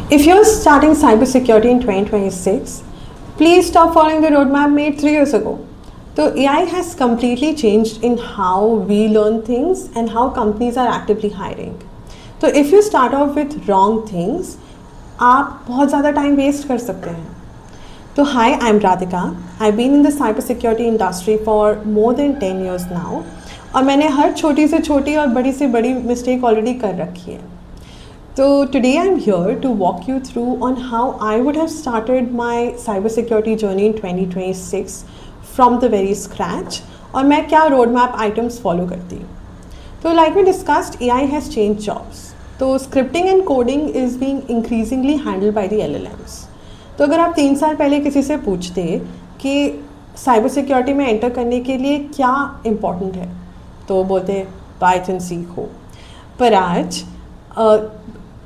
If you're starting cybersecurity in 2026, please stop following the roadmap made 3 years ago. So AI has completely changed in how we learn things and how companies are actively hiring. So if you start off with wrong things, आप बहुत ज़्यादा time waste कर सकते हैं. So hi, I'm Radhika. I've been in the cybersecurity industry for more than 10 years now. और मैंने हर छोटी से छोटी और बड़ी से बड़ी mistake already कर रखी है. So today I'm here to walk you through on how I would have started my cybersecurity journey in 2026 from the very scratch और मैं क्या roadmap items follow करती. So like we discussed, AI has changed jobs. तो scripting and coding is being increasingly handled by the LLMs. तो अगर आप 3 साल पहले किसी से पूछते कि साइबर सिक्योरिटी में एंटर करने के लिए क्या इम्पोर्टेंट है तो बोलते पाइथन सीखो. पर आज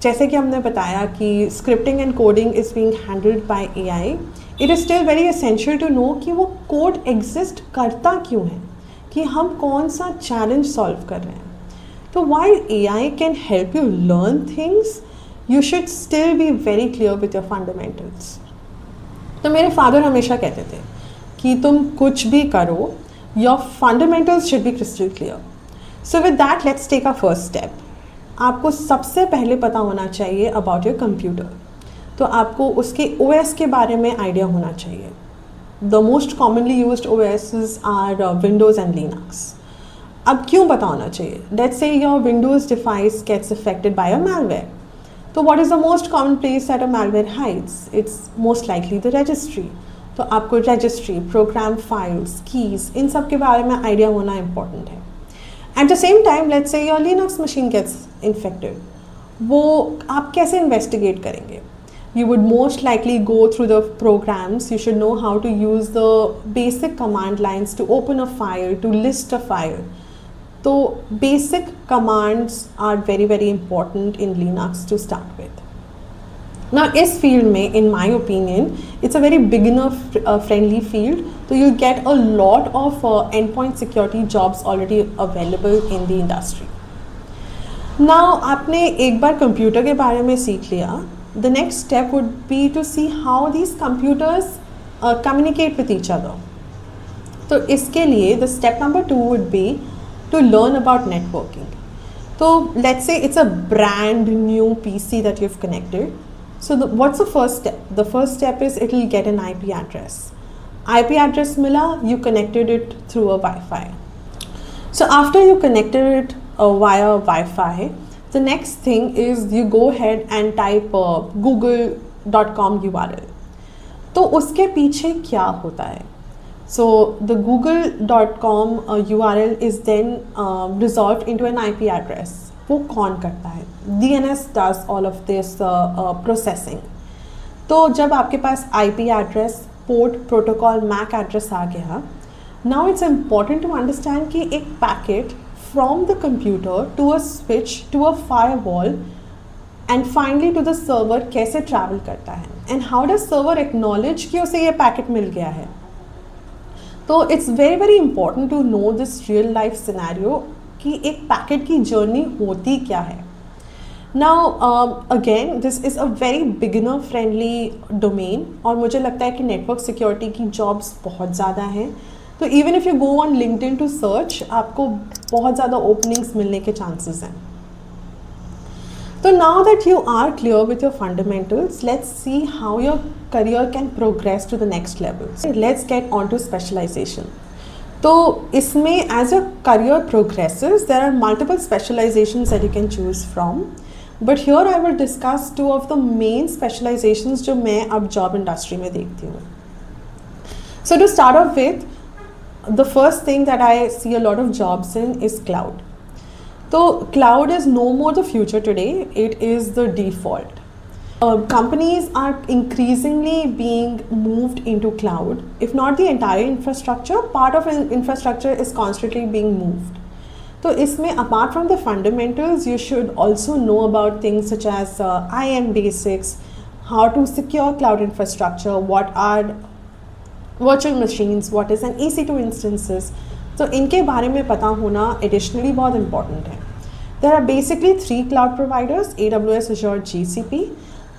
जैसे कि हमने बताया कि scripting and coding is being handled by AI, it is still very essential to know कि वो कोड एग्जिस्ट करता क्यों है, कि हम कौन सा चैलेंज सॉल्व कर रहे हैं. तो while AI can help you learn things, you should still be very clear with your fundamentals. तो मेरे फादर हमेशा कहते थे कि तुम कुछ भी करो, your fundamentals should be crystal clear. So with that let's take a first step. आपको सबसे पहले पता होना चाहिए अबाउट योर कंप्यूटर. तो आपको उसके OS के बारे में आइडिया होना चाहिए. The most commonly used OSs are Windows and Linux. अब क्यों पता होना चाहिए? Let's say your Windows device gets affected by a malware. तो what is the most common place that a malware hides? It's most likely the registry. तो आपको registry, program files, keys, इन सब के बारे में आइडिया होना इम्पॉर्टेंट है. At the same time, let's say your Linux machine gets infected. वो आप कैसे investigate करेंगे? You would most likely go through the programs. You should know how to use the basic command lines to open a file, to list a file. तो basic commands are very very important in Linux to start with. Now इस field में in my opinion it's a very beginner friendly field, so you'll get a lot of endpoint security jobs already available in the industry. Now आपने एक बार computer के बारे में सीख लिया, the next step would be to see how these computers communicate with each other. तो इसके लिए the step number 2 would be to learn about networking. तो let's say it's a brand new PC that you've connected. So what's the first step? The first step is it will get an IP address. IP address mila, you connected it through a Wi-Fi. So after you connected it via Wi-Fi, the next thing is you go ahead and type google.com URL. तो उसके पीछे क्या होता है? So the google.com URL is then resolved into an IP address. वो कौन करता है? DNS does all of this processing. तो जब आपके पास IP address, port, protocol, MAC address आ गया, now it's important to understand कि एक packet from the computer to a switch to a firewall and finally to the server कैसे travel करता है, and how does server acknowledge कि उसे ये पैकेट मिल गया है. तो it's very very important to know this real life scenario कि एक पैकेट की जर्नी होती क्या है. Now again this is a very beginner friendly domain और मुझे लगता है कि नेटवर्क सिक्योरिटी की जॉब्स बहुत ज़्यादा हैं. तो even if you go on LinkedIn to search, आपको बहुत ज़्यादा ओपनिंग्स मिलने के चांसेस हैं. तो now that you are clear with your fundamentals, let's see how your career can progress to the next level. Let's get on to specialization. तो इसमें as a career progresses there are multiple specializations that you can choose from, but here I will discuss 2 of the main specialisations जो मैं अब job industry में देखती हूँ. So to start off with the first thing that I see a lot of jobs in is cloud. तो cloud is no more the future today, it is the default. Companies are increasingly being moved into cloud. If not the entire infrastructure, part of infrastructure is constantly being moved. So इसमें apart from the fundamentals, you should also know about things such as IAM basics, how to secure cloud infrastructure, what are virtual machines, what is an EC2 instances. तो इनके बारे में पता होना additionally बहुत important है. There are basically 3 cloud providers: AWS, Azure, GCP.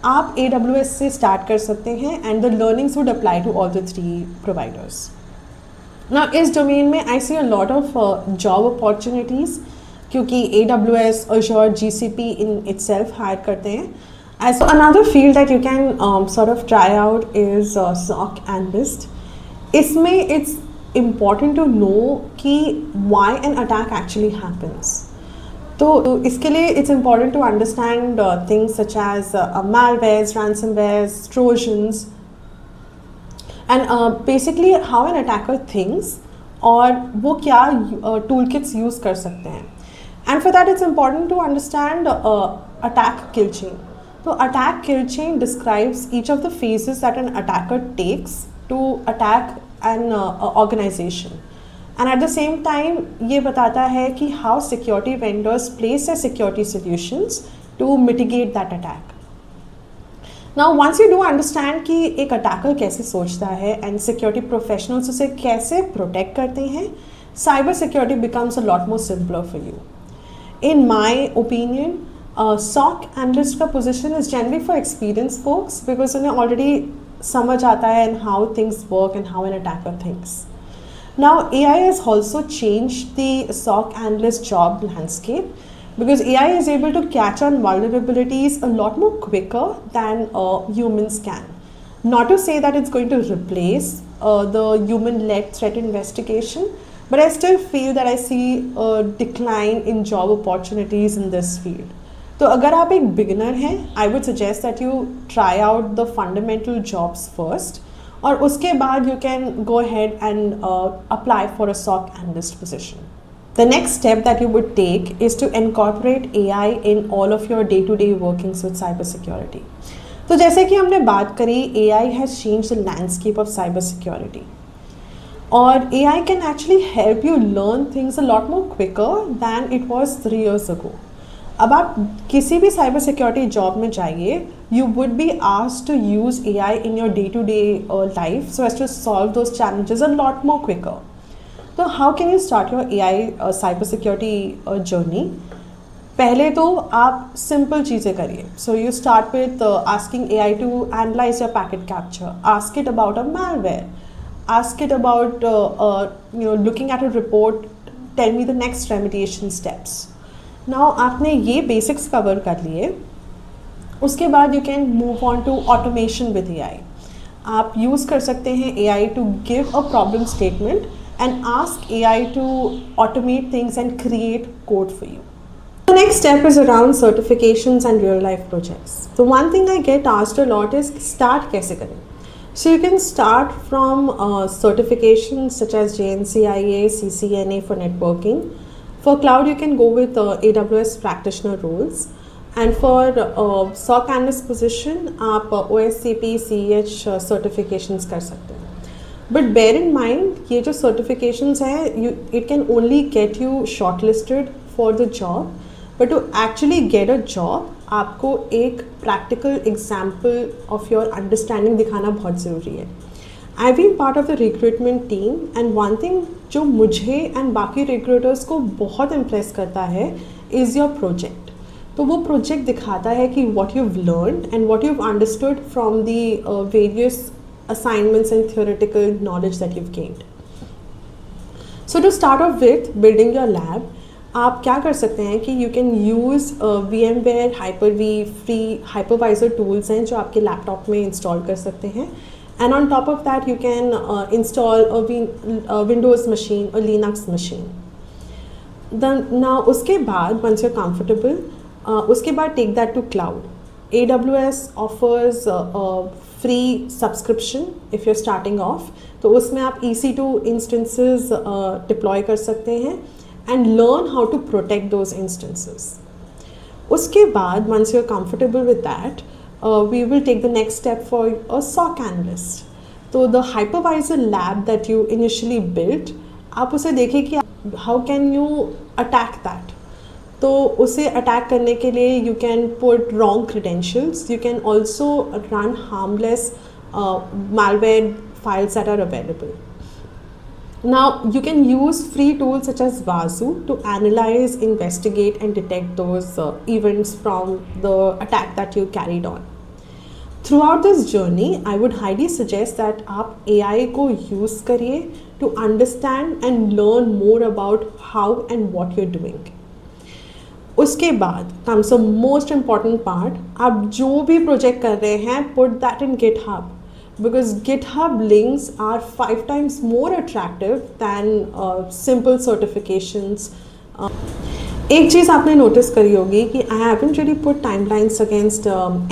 आप AWS से स्टार्ट कर सकते हैं and the learnings would apply to all the 3 providers. ना इस डोमेन में I see a lot of job opportunities, क्योंकि AWS, Azure, GCP in itself hire करते हैं. As another field that you can sort of try out is SOC analyst. इसमें it's important to know कि why an attack actually happens. तो इसके लिए it's important to understand things such as malwares, ransomwares, trojans, and basically how an attacker thinks और वो क्या toolkits use कर सकते हैं. And for that it's important to understand attack kill chain. So attack kill chain describes each of the phases that an attacker takes to attack an organization, and at the same time ये बताता है कि how security vendors place their security solutions to mitigate that attack. Now once you do understand कि एक attacker कैसे सोचता है and security professionals उसे कैसे protect करते हैं, cyber security becomes a lot more simpler for you. In my opinion, SOC analyst का position is generally for experienced folks because उन्हें already समझ आता है and how things work and how an attacker thinks. Now AI has also changed the SOC analyst job landscape because AI is able to catch on vulnerabilities a lot more quicker than humans can. Not to say that it's going to replace the human-led threat investigation, but I still feel that I see a decline in job opportunities in this field. तो अगर आप एक beginner हैं, I would suggest that you try out the fundamental jobs first, और उसके बाद you can go ahead and apply for a SOC analyst position. The next step that you would take is to incorporate AI in all of your day-to-day workings with cybersecurity. तो जैसे कि हमने बात करी, AI has changed the landscape of cybersecurity. और AI can actually help you learn things a lot more quicker than it was 3 years ago. अब आप किसी भी साइबर सिक्योरिटी जॉब में जाइए, you would be asked to use AI in your day to day life so as to solve those challenges a lot more quicker. तो how can you start your AI cyber security journey? पहले तो आप simple चीज़ें करिए. So you start with asking AI to analyse your packet capture, ask it about a malware, ask it about looking at a report, tell me the next remediation steps. Now आपने ये basics cover कर लिए, उसके बाद you can move on to automation with AI. आप use कर सकते हैं AI to give a problem statement and ask AI to automate things and create code for you. The next step is around certifications and real life projects. So one thing I get asked a lot is start कैसे करें? So you can start from certifications such as JNCIA, CCNA for networking. For cloud, you can go with AWS practitioner roles, and for SOC analyst position, आप OSCP, CEH certifications कर सकते हैं. But bear in mind, ये जो certifications हैं, it can only get you shortlisted for the job, but to actually get a job, आपको एक practical example of your understanding दिखाना बहुत ज़रूरी है. I've been part of the recruitment team, and one thing जो मुझे and बाकी recruiters को बहुत impress करता है is your project. तो वो project दिखाता है कि what you've learned and what you've understood from the various assignments and theoretical knowledge that you've gained. So to start off with building your lab, आप क्या कर सकते हैं कि you can use VMware Hyper-V free hypervisor tools हैं जो आपके laptop में इंस्टॉल कर सकते हैं. And on top of that, you can install a Windows machine, a Linux machine. Then now, उसके बाद once you're comfortable, उसके बाद take that to cloud. AWS offers a free subscription if you're starting off. तो उसमें आप EC2 instances deploy कर सकते हैं and learn how to protect those instances. उसके बाद once you're comfortable with that, we will take the next step for a SOC analyst. So the hypervisor lab that you initially built, आप उसे देखिए कि how can you attack that. तो उसे attack करने के लिए you can put wrong credentials. You can also run harmless malware files that are available. Now you can use free tools such as Wazoo to analyze, investigate and detect those events from the attack that you carried on. Through this journey I would highly suggest that आप AI को use करिए to understand and learn more about how and what you're doing. उसके बाद comes a most important part. आप जो भी project कर रहे हैं, put that in GitHub, because GitHub links are 5 times more attractive than simple certifications. एक चीज़ आपने नोटिस करी होगी कि I haven't really put timelines against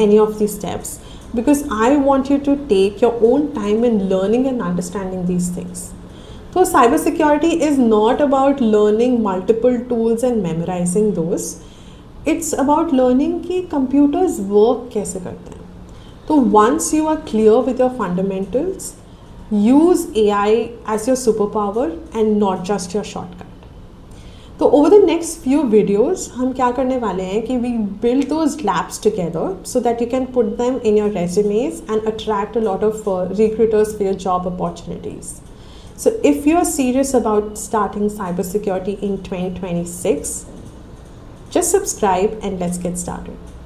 any of these steps because I want you to take your own time in learning and understanding these things. So cybersecurity is not about learning multiple tools and memorizing those. It's about learning कि computers work कैसे करते हैं. So once you are clear with your fundamentals, use AI as your superpower and not just your shortcut. तो over the next few videos हम क्या करने वाले हैं कि we build those labs together so that you can put them in your resumes and attract a lot of recruiters for your job opportunities. So if you are serious about starting cybersecurity in 2026, just subscribe and let's get started.